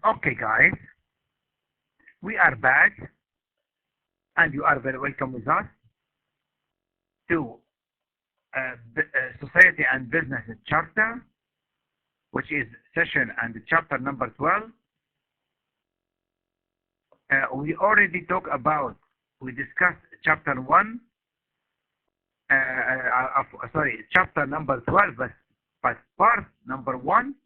Okay, guys, we are back, and you are very welcome with us to Society and Business Chapter, which is session and chapter number 12. We already talked about, we discussed chapter 1, chapter number 12, but part number 1.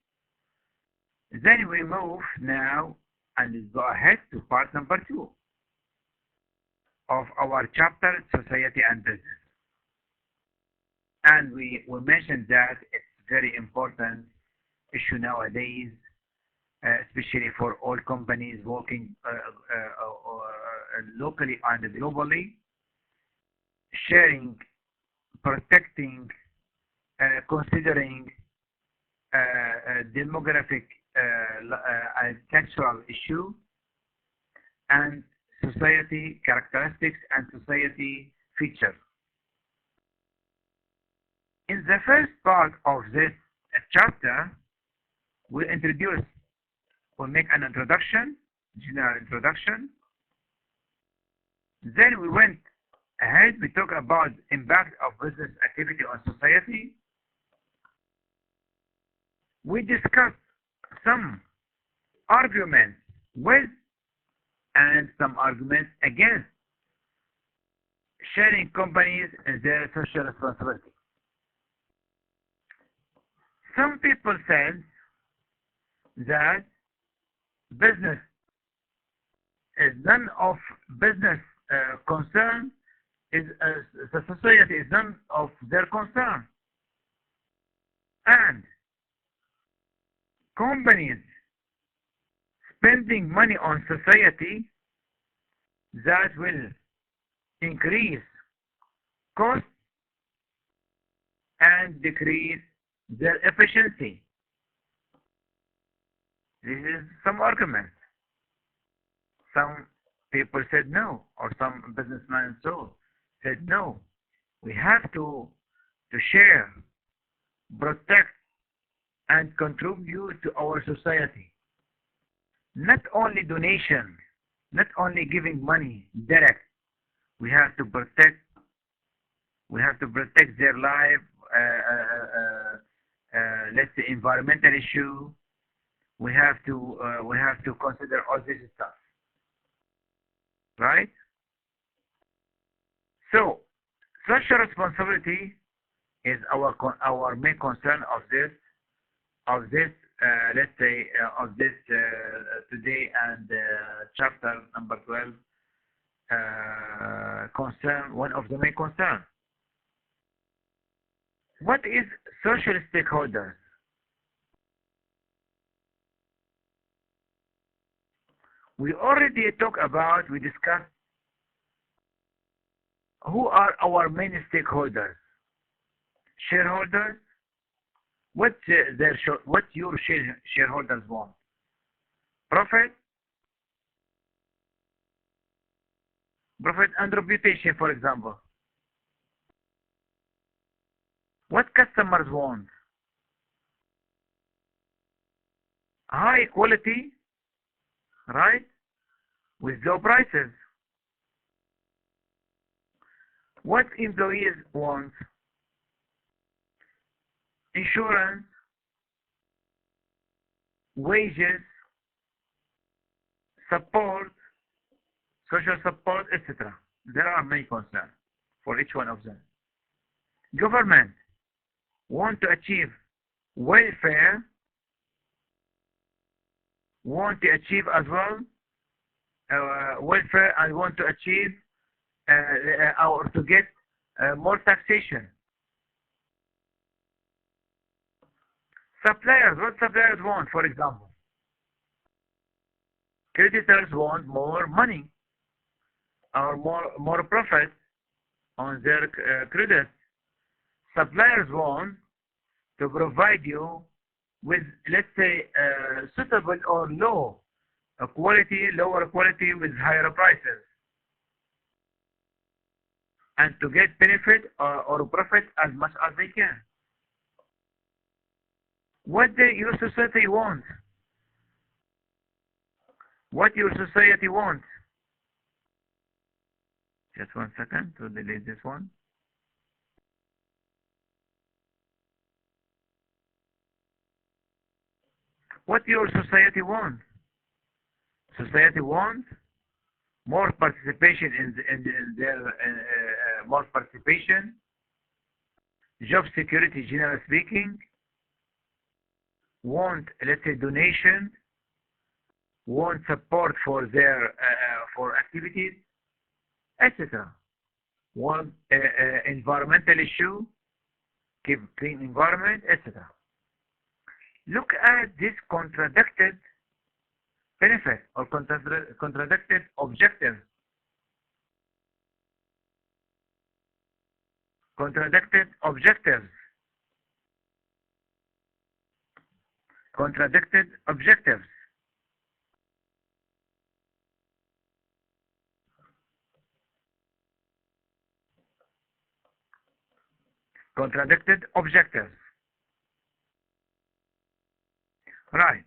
Then we move now and go ahead to part number 2 of our chapter, Society and Business. And we mentioned that it's very important issue nowadays, especially for all companies working locally and globally, sharing, protecting, considering demographic and cultural issue, and society characteristics and society features. In the first part of this chapter, we make an introduction, general introduction. Then we went ahead, we talk about impact of business activity on society. We discussed some arguments with and some arguments against sharing companies and their social responsibility. Some people said that business is none of business concern, the society is none of their concern, and companies spending money on society that will increase cost and decrease their efficiency. This is some argument. Some people said no, or some businessmen said no. We have to share, protect, and contribute to our society. Not only donation, not only giving money direct. We have to protect their life. Let's say environmental issue. We have to consider all this stuff, right? So, social responsibility is our main concern of this today, and chapter number 12 concern, one of the main concerns. What is social stakeholders? We discussed who are our main stakeholders. Shareholders. What your shareholders want? Profit and reputation, for example. What customers want? High quality, right? With low prices. What employees want? Insurance, wages, support, social support, etc. There are many concerns for each one of them. Government want to achieve welfare, want to achieve as well welfare, and want to achieve or to get more taxation. Suppliers, what suppliers want, for example? Creditors want more money or more profit on their credit. Suppliers want to provide you with, let's say, suitable or lower quality with higher prices, and to get benefit or profit as much as they can. What your society wants? What your society wants. Just 1 second to delete this one. What your society wants. Society wants more participation in their more participation, job security, generally speaking, want, let's say, donation, want support for their for activities, etc. Want environmental issue, keep clean environment, etc. Look at this contradicted benefit or contradicted objective. Contradicted objectives. Contradicted objectives. Contradicted objectives. Right.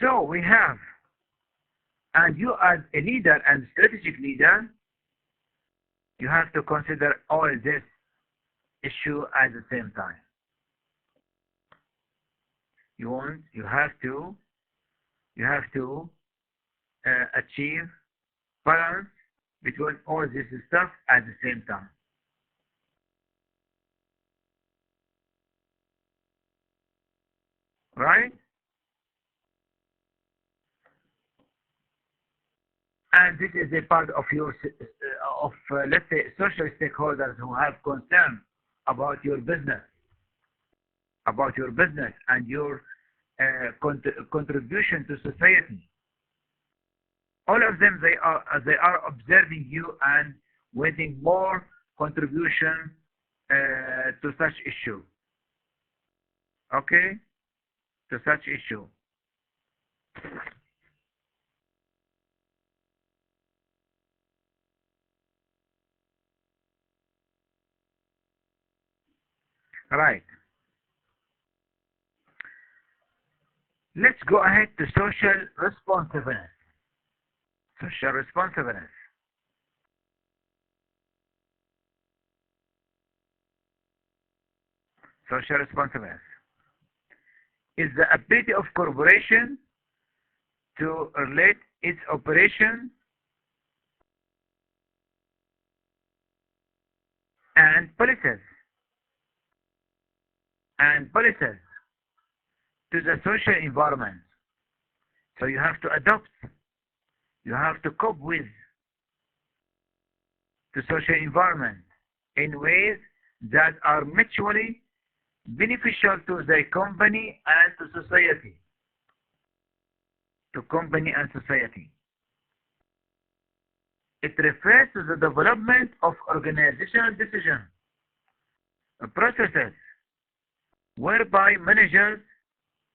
So we have, and you as a leader and strategic leader, you have to consider all this issue at the same time. You have to achieve balance between all this stuff at the same time. Right? And this is a part of your, let's say, social stakeholders who have concern about your business, and your contribution to society. All of them, they are observing you and waiting more contribution to such issue. Okay, to such issue. Right. Let's go ahead to social responsiveness. Social responsiveness. Social responsiveness is the ability of corporation to relate its operation and policies to the social environment. So you have to adopt, you have to cope with the social environment in ways that are mutually beneficial to the company and to society. To company and society. It refers to the development of organizational decision processes whereby managers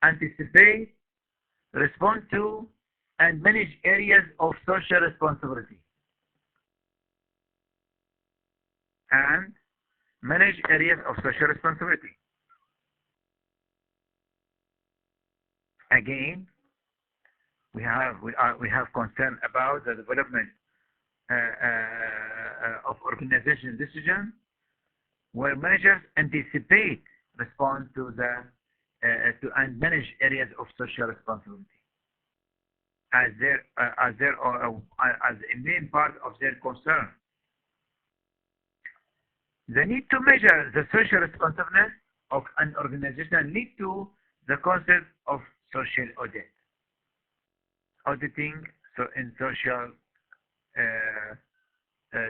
anticipate, respond to, and manage areas of social responsibility. And manage areas of social responsibility. Again, we have concern about the development of organizational decision, where managers anticipate, respond to the and manage areas of social responsibility as a main part of their concern. The need to measure the social responsiveness of an organization lead to the concept of social audit. Auditing in social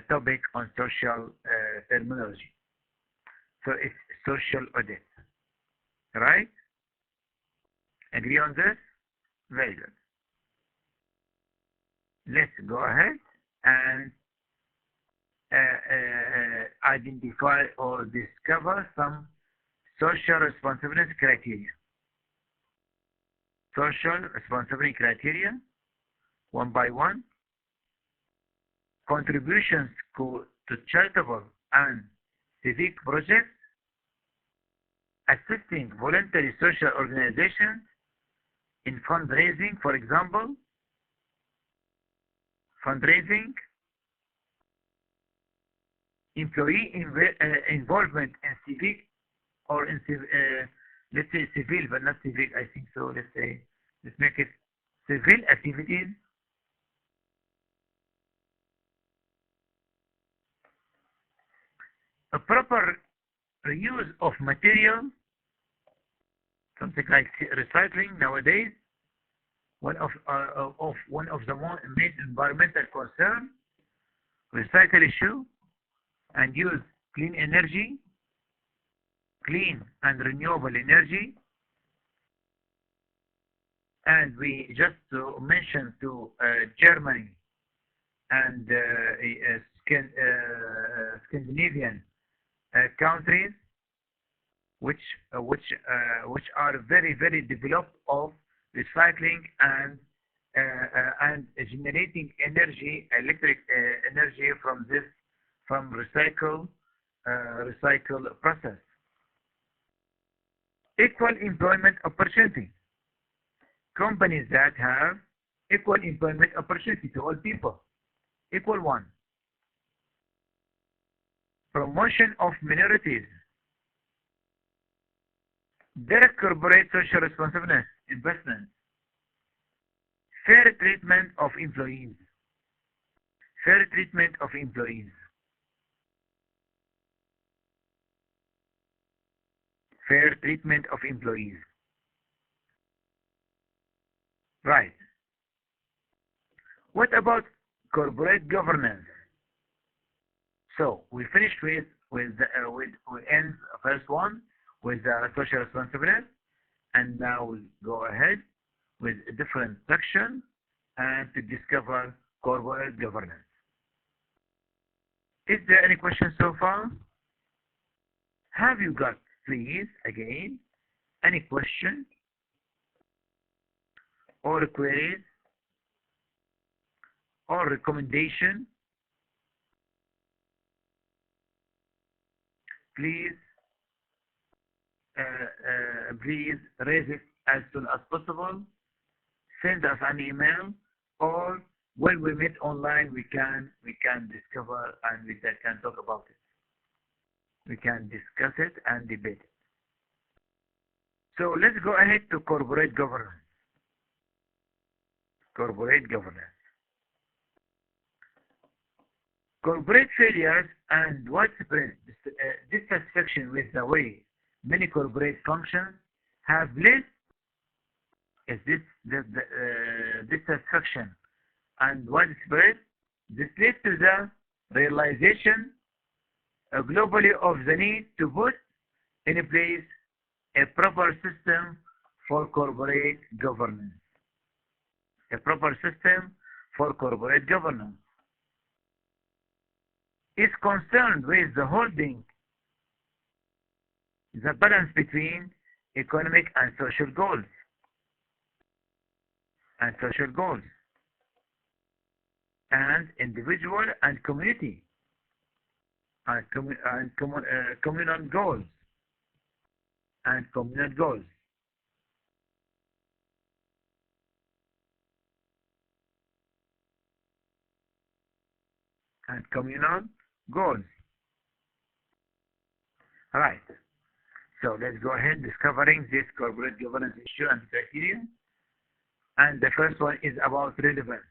topic on social terminology. So it's social audit. Right? Agree on this? Very good. Let's go ahead and identify or discover some social responsibility criteria. Social responsibility criteria, one by one. Contributions to charitable and civic projects, assisting voluntary social organizations in fundraising, for example, fundraising, employee involvement in civic or in let's say civil, but not civic. I think so. Let's make it civil activities. A proper reuse of material, something like recycling nowadays. One of the main environmental concern, recycle issue, and use clean energy, clean and renewable energy. And we just mentioned to Germany and Scandinavian countries, which are very developed of recycling and generating energy, electric energy from recycle process. Equal employment opportunity. Companies that have equal employment opportunity to all people, equal one. Promotion of minorities. Direct corporate social responsiveness, investment. Fair treatment of employees. Fair treatment of employees. Fair treatment of employees. Right. What about corporate governance? So we finished we end first one with social responsibility, and now we go ahead with a different section and to discover corporate governance. Is there any questions so far? Have you got, please, again, any question or queries or recommendation? Please raise it as soon as possible. Send us an email, or when we meet online, we can discover and we can talk about it. We can discuss it and debate it. So let's go ahead to corporate governance. Corporate governance. Corporate failures and widespread dissatisfaction with the way many corporate functions have led dissatisfaction and widespread. This led to the realization globally of the need to put in place a proper system for corporate governance. A proper system for corporate governance is concerned with the holding the balance between economic and social goals and individual and community and communal goals and communal goals. And communal goals. Right. So let's go ahead discovering this corporate governance issue and criteria. And the first one is about relevance.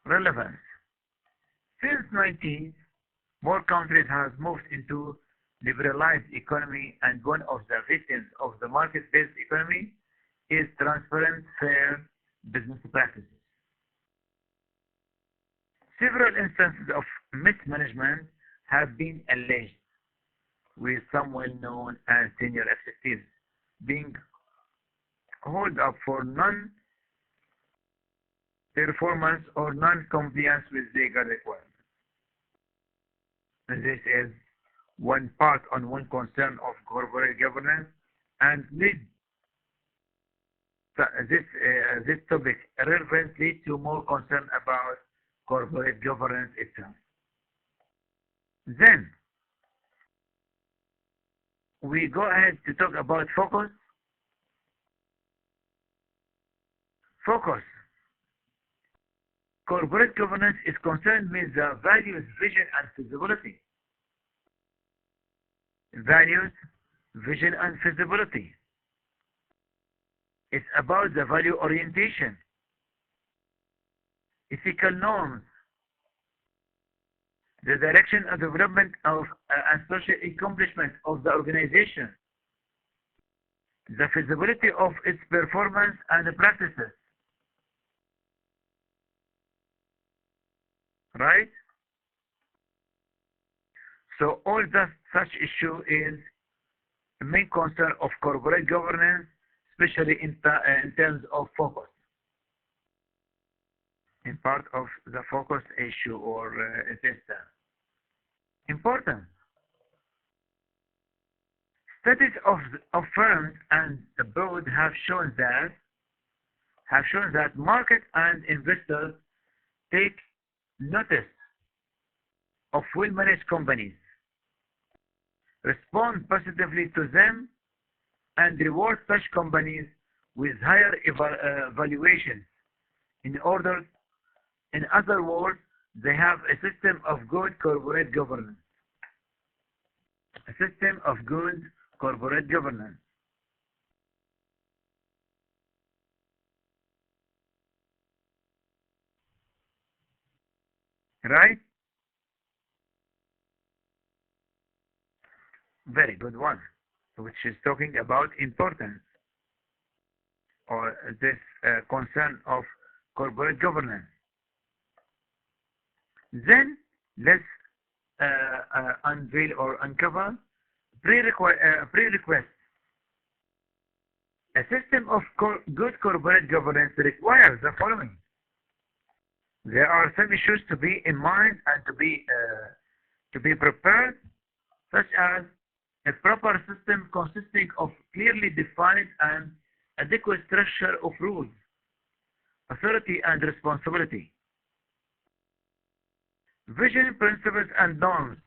Relevance. Since 1990s, more countries have moved into liberalized economy, and one of the victims of the market-based economy is transparent, fair business practices. Several instances of mismanagement have been alleged, with some well-known and senior executives being held up for non-performance or non-compliance with legal requirements. And this is one part on one concern of corporate governance, and this topic relevance leads to more concern about corporate governance itself. Then we go ahead to talk about focus Focus. Corporate governance is concerned with the values, vision, and feasibility. Values, vision, and feasibility. It's about the value orientation, ethical norms, the direction of development of and social accomplishment of the organization, the feasibility of its performance and practices. Right? So all that such issue is the main concern of corporate governance, especially in terms of focus. In part of the focus issue or test. Important. Studies of firms and abroad have shown that market and investors take notice of well-managed companies, respond positively to them, and reward such companies with higher valuations. In other words, they have a system of good corporate governance. A system of good corporate governance. Right? Very good one, which is talking about importance or this concern of corporate governance. Then let's unveil or uncover prerequisites. A system of good corporate governance requires the following. There are some issues to be in mind and to be prepared, such as a proper system consisting of clearly defined and adequate structure of rules, authority, and responsibility. Vision, principles, and norms,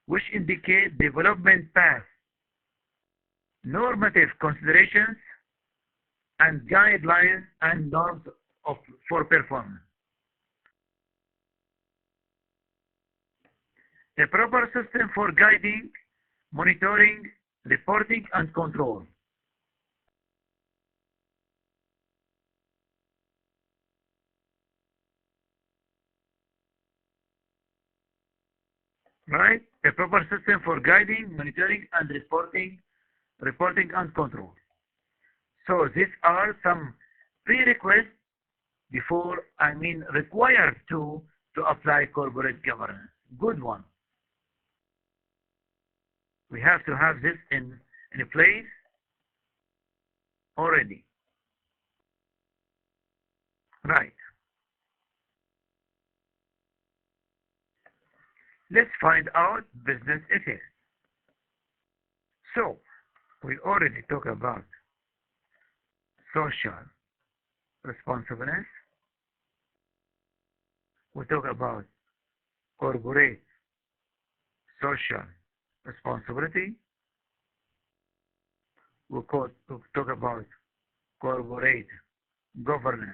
which indicate development path, normative considerations, and guidelines and norms for performance. A proper system for guiding, monitoring, reporting, and control. Right? A proper system for guiding, monitoring, and reporting and control. So these are some prerequisites required to apply corporate governance. Good one. We have to have this in place already. Right. Let's find out business ethics. So, we already talked about social responsiveness. We talk about corporate social responsibility. We talk about corporate governance.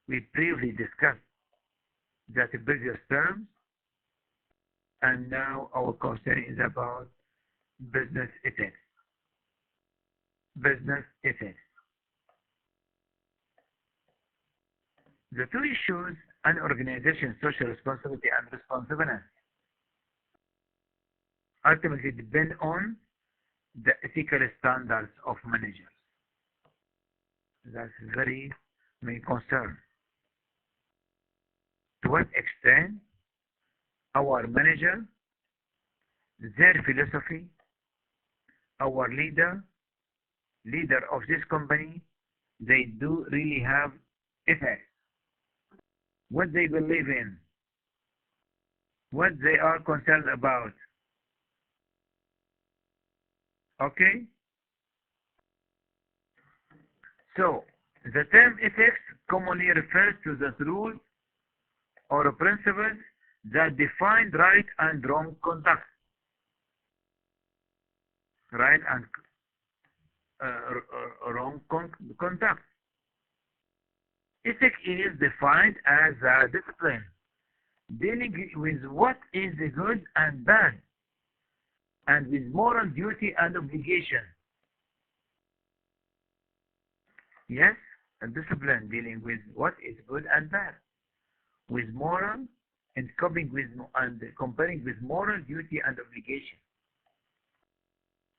We briefly discussed that in previous terms, and now our concern is about business ethics. Business ethics. The two issues, an organization's social responsibility and responsiveness, ultimately depend on the ethical standards of managers. That's very main concern. To what extent our manager, their philosophy, our leader of this company, they do really have ethics. What they believe in, what they are concerned about. Okay? So, the term ethics commonly refers to the rules or principles that define right and wrong conduct. Right wrong conduct. Ethic is defined as a discipline dealing with what is good and bad, and with moral duty and obligation. Yes, a discipline dealing with what is good and bad, with moral and comparing with moral duty and obligation.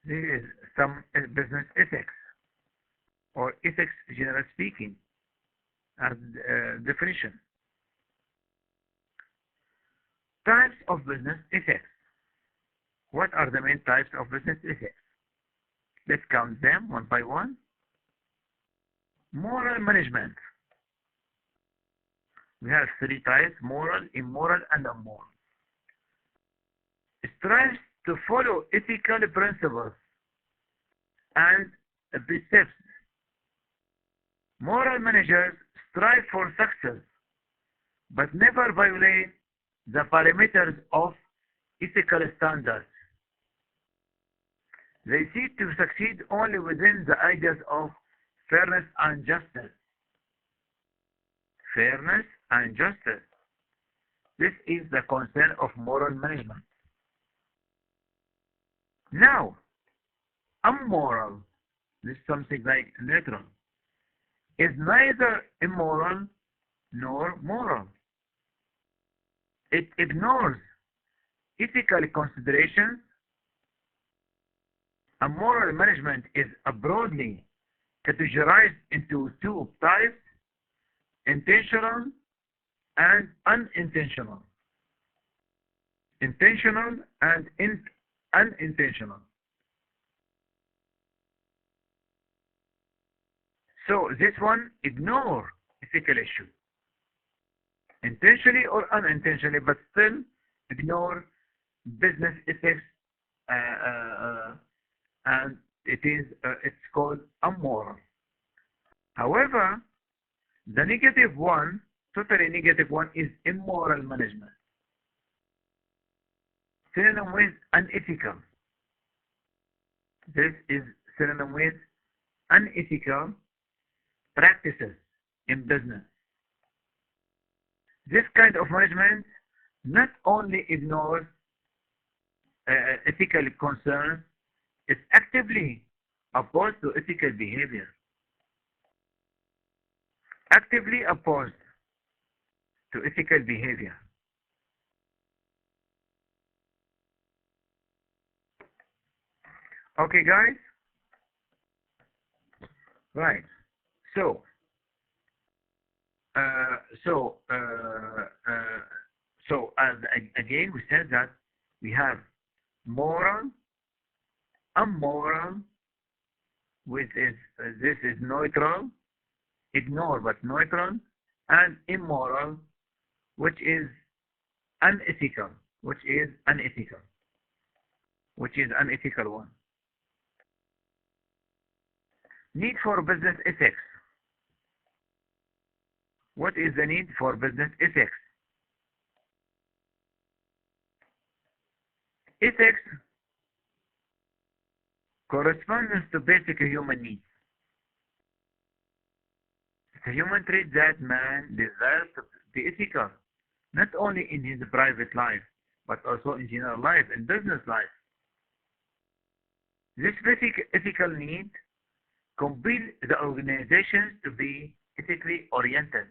This is some business ethics, or ethics generally speaking, as definition. Types of business ethics. What are the main types of business ethics? Let's count them one by one. Moral management. We have three types: moral, immoral, and immoral. It strives to follow ethical principles and precepts. Moral managers strive for success, but never violate the parameters of ethical standards. They seek to succeed only within the ideas of fairness and justice. Fairness and justice. This is the concern of moral management. Now, immoral, this is something like neutral, is neither immoral nor moral. It ignores ethical considerations. Immoral management is broadly categorized into two types: intentional and unintentional. Intentional and unintentional. So this one ignore ethical issue, intentionally or unintentionally, but still ignore business ethics, and it's called immoral. However, the negative one, totally negative one, is immoral management. Synonym with unethical. This is synonym with unethical practices in business. This kind of management not only ignores ethical concerns, it's actively opposed to ethical behavior. Actively opposed to ethical behavior. Okay, guys? Right. So as again, we said that we have moral, immoral, which is this is neutral, ignore but neutral, and immoral, which is unethical, which is unethical one. Need for business ethics. What is the need for business ethics? Ethics corresponds to basic human needs. It's a human trait that man desires to be ethical, not only in his private life, but also in general life, in business life. This basic ethical need compels the organizations to be ethically oriented.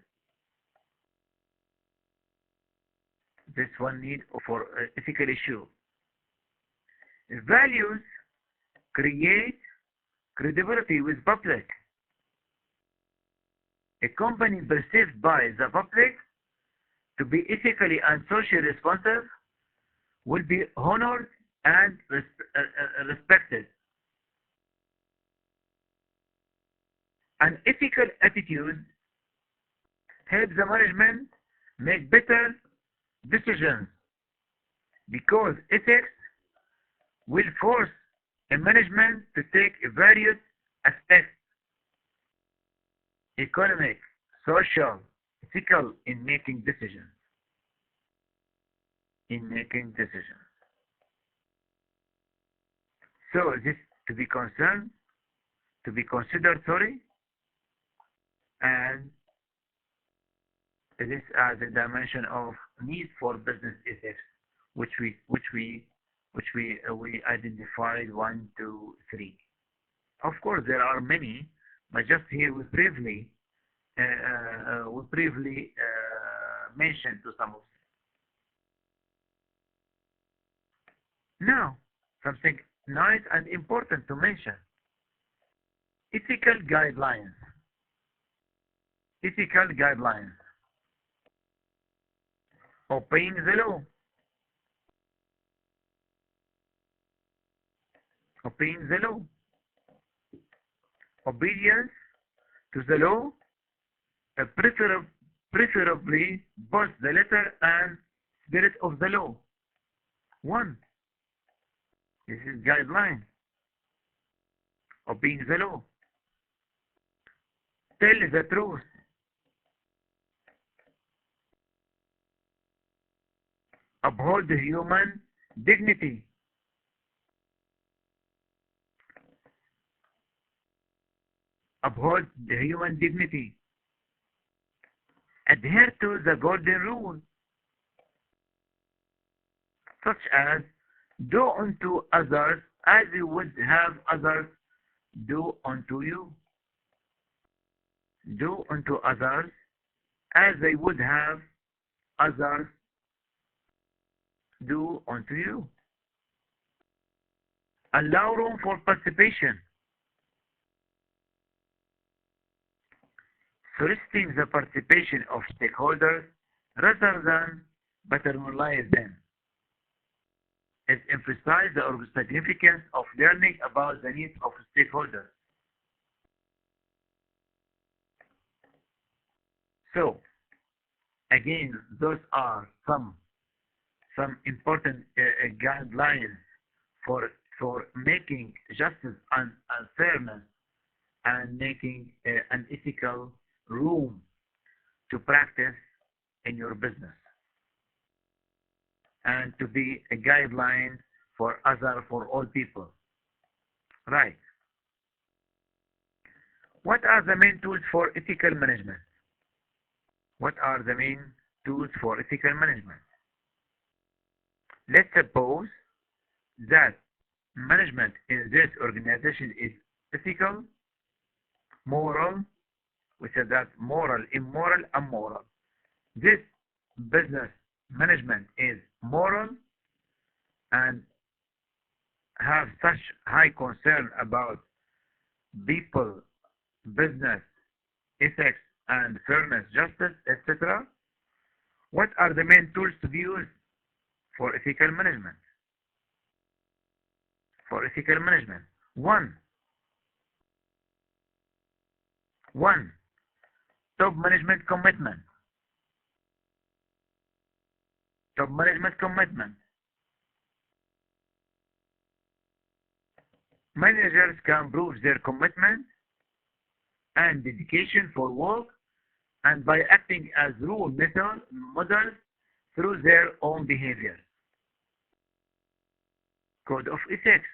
This one need for ethical issue. Values create credibility with public. A company perceived by the public to be ethically and socially responsive will be honored and respected. An ethical attitude helps the management make better decisions, because ethics will force a management to take various aspects: economic, social, ethical, in making decisions. So this to be concerned to be considered, sorry, and this as a dimension of need for business ethics, we identified 1, 2, 3. Of course, there are many, but just here we briefly mentioned to some of them. Now, something nice and important to mention: ethical guidelines. Ethical guidelines. Obeying the law. Obeying the law. Obedience to the law, preferably both the letter and spirit of the law. 1. This is guideline. Obeying the law. Tell the truth. Uphold human dignity. Uphold the human dignity. Adhere to the golden rule, such as do unto others as you would have others do unto you. Do unto others as they would have others do unto you. Allow room for participation. Soliciting the participation of stakeholders rather than paternalize them. It emphasizes the significance of learning about the needs of stakeholders. So, again, those are some important guidelines for making justice and fairness, and making an ethical room to practice in your business, and to be a guideline for all people. Right. What are the main tools for ethical management? What are the main tools for ethical management? Let's suppose that management in this organization is ethical, moral. We said that moral, immoral, and moral. This business management is moral and have such high concern about people, business, ethics, and fairness, justice, etc. What are the main tools to be used for ethical management? For ethical management, one, top management commitment. Top management commitment. Managers can prove their commitment and dedication for work, and by acting as role models through their own behavior. Code of ethics.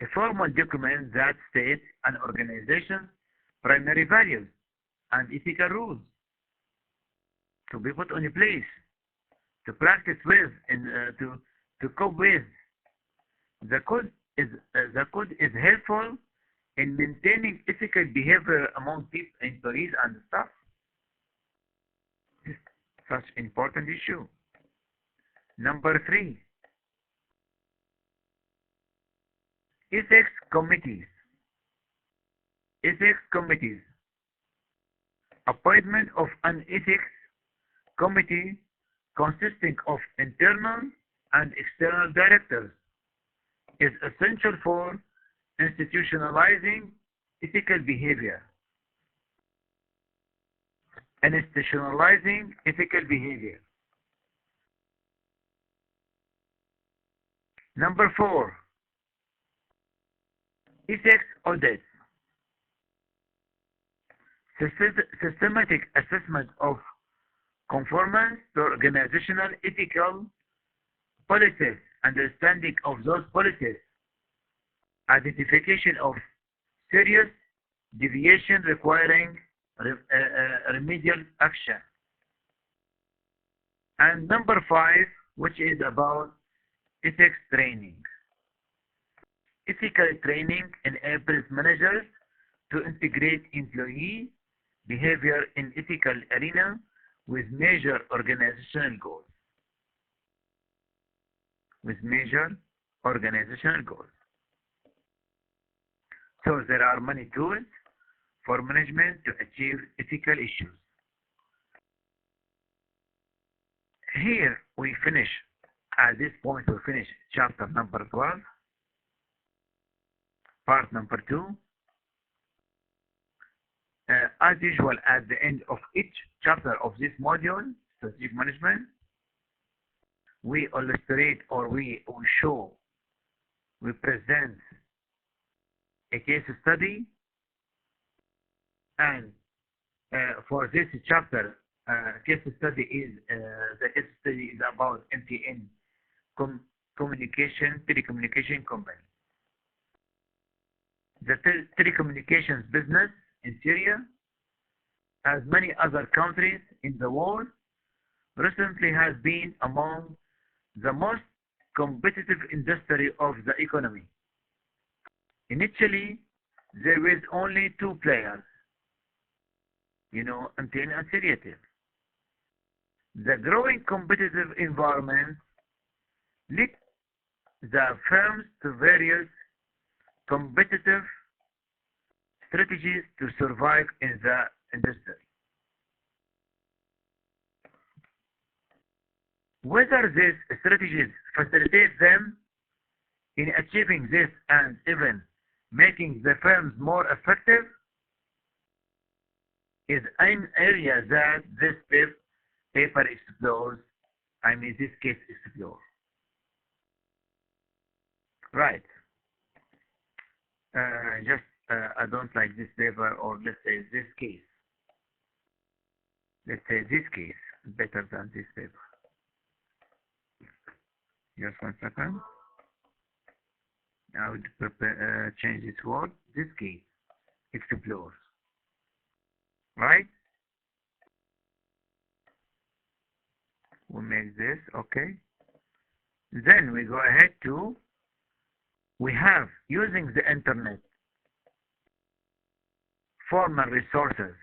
A formal document that states an organization's primary values and ethical rules to be put in place, to practice with, and to cope with. The code is helpful in maintaining ethical behavior among people, employees, and staff. This is such an important issue. Number 3. Ethics committees. Ethics committees. Appointment of an ethics committee consisting of internal and external directors is essential for institutionalizing ethical behavior. Institutionalizing ethical behavior. Number 4. Ethics audits. Systematic assessment of conformance to organizational ethical policies, understanding of those policies, identification of serious deviation requiring remedial action. And number 5, which is about ethics training. Ethical training enables managers to integrate employee behavior in ethical arena with major organizational goals. So there are many tools for management to achieve ethical issues. Here we finish, at this point we finish chapter number 12, part number 2. As usual, at the end of each chapter of this module, strategic management, we illustrate or we show, we present a case study, and for this chapter, case study is the case study is about MTN telecommunication company. The telecommunications business in Syria, as many other countries in the world, recently has been among the most competitive industry of the economy. Initially, there was only 2 players, MTN and Syria. The growing competitive environment led the firms to various competitive strategies to survive in the industry. Whether these strategies facilitate them in achieving this and even making the firms more effective is an area that this paper explores, this case explores. Right. I don't like this paper, or let's say this case. Let's say this case is better than this paper. Just 1 second. I would change this word. This case explores. Right? We make this, okay. Then we go ahead to, we have using the internet, formal resources,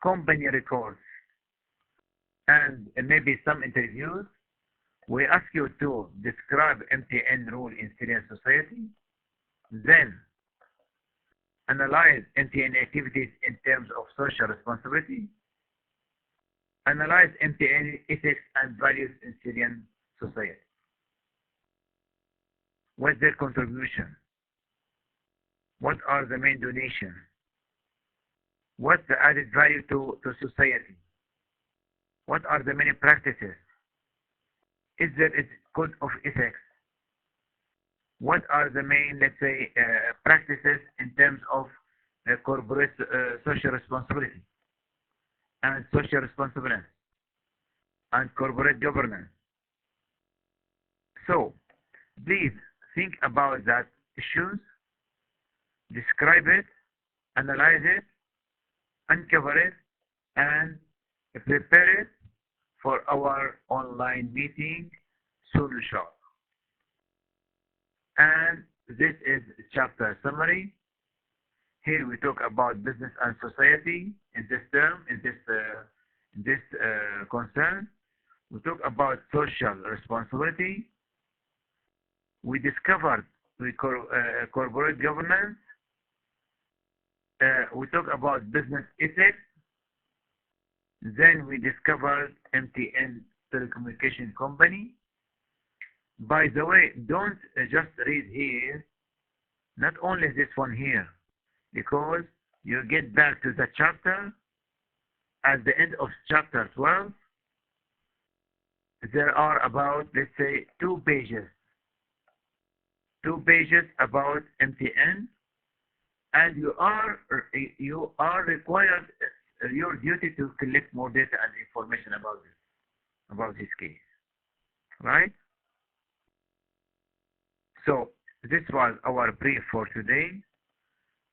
company records, and maybe some interviews. We ask you to describe MTN role in Syrian society, then analyze MTN activities in terms of social responsibility, analyze MTN ethics and values in Syrian society. What's their contribution? What are the main donations? What's the added value to society? What are the many practices? Is there a code of ethics? What are the main, let's say, practices in terms of corporate social responsibility and social responsibility and corporate governance? So, please think about that issues, describe it, analyze it, uncover it, and prepare it for our online meeting soon short. And this is chapter summary. Here we talk about business and society in this term, in this concern. We talk about social responsibility. We discovered corporate governance. We talk about business ethics. Then we discovered MTN telecommunication company. By the way, don't just read here, not only this one here, because you get back to the chapter. At the end of chapter 12, there are about, let's say, 2 pages about MTN, and you are required, your duty to collect more data and information about this case, right? So this was our brief for today.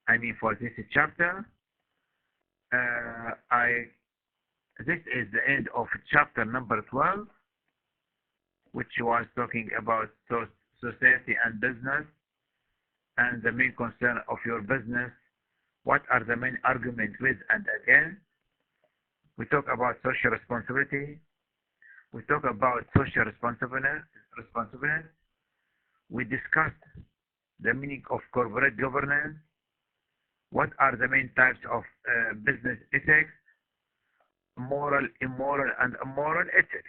I mean, for this chapter. This is the end of chapter number 12, which was talking about society and business and the main concern of your business. What are the main arguments with and against? We talk about social responsibility. We talk about social responsiveness. We discussed the meaning of corporate governance. What are the main types of business ethics? Moral, immoral, and immoral ethics.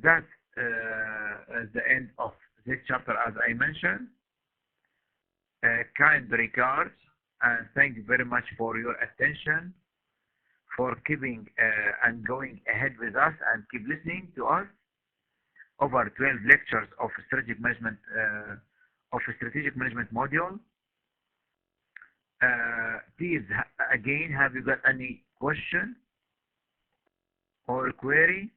That's the end of this chapter, as I mentioned. Kind regards, and thank you very much for your attention, for keeping and going ahead with us and keep listening to us over 12 lectures of strategic management module. Please, again, have you got any question or query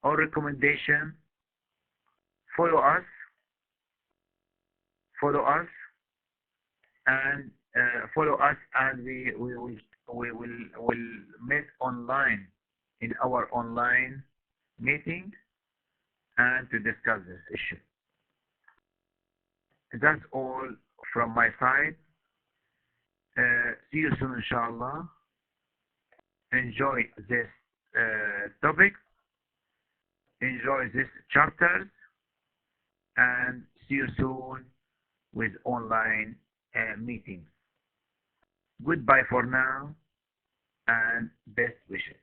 or recommendation? Follow us and we will meet online in our online meeting and to discuss this issue. That's all from my side. See you soon, inshallah. Enjoy this topic, enjoy this chapters, and see you soon with online meetings. Goodbye for now, and best wishes.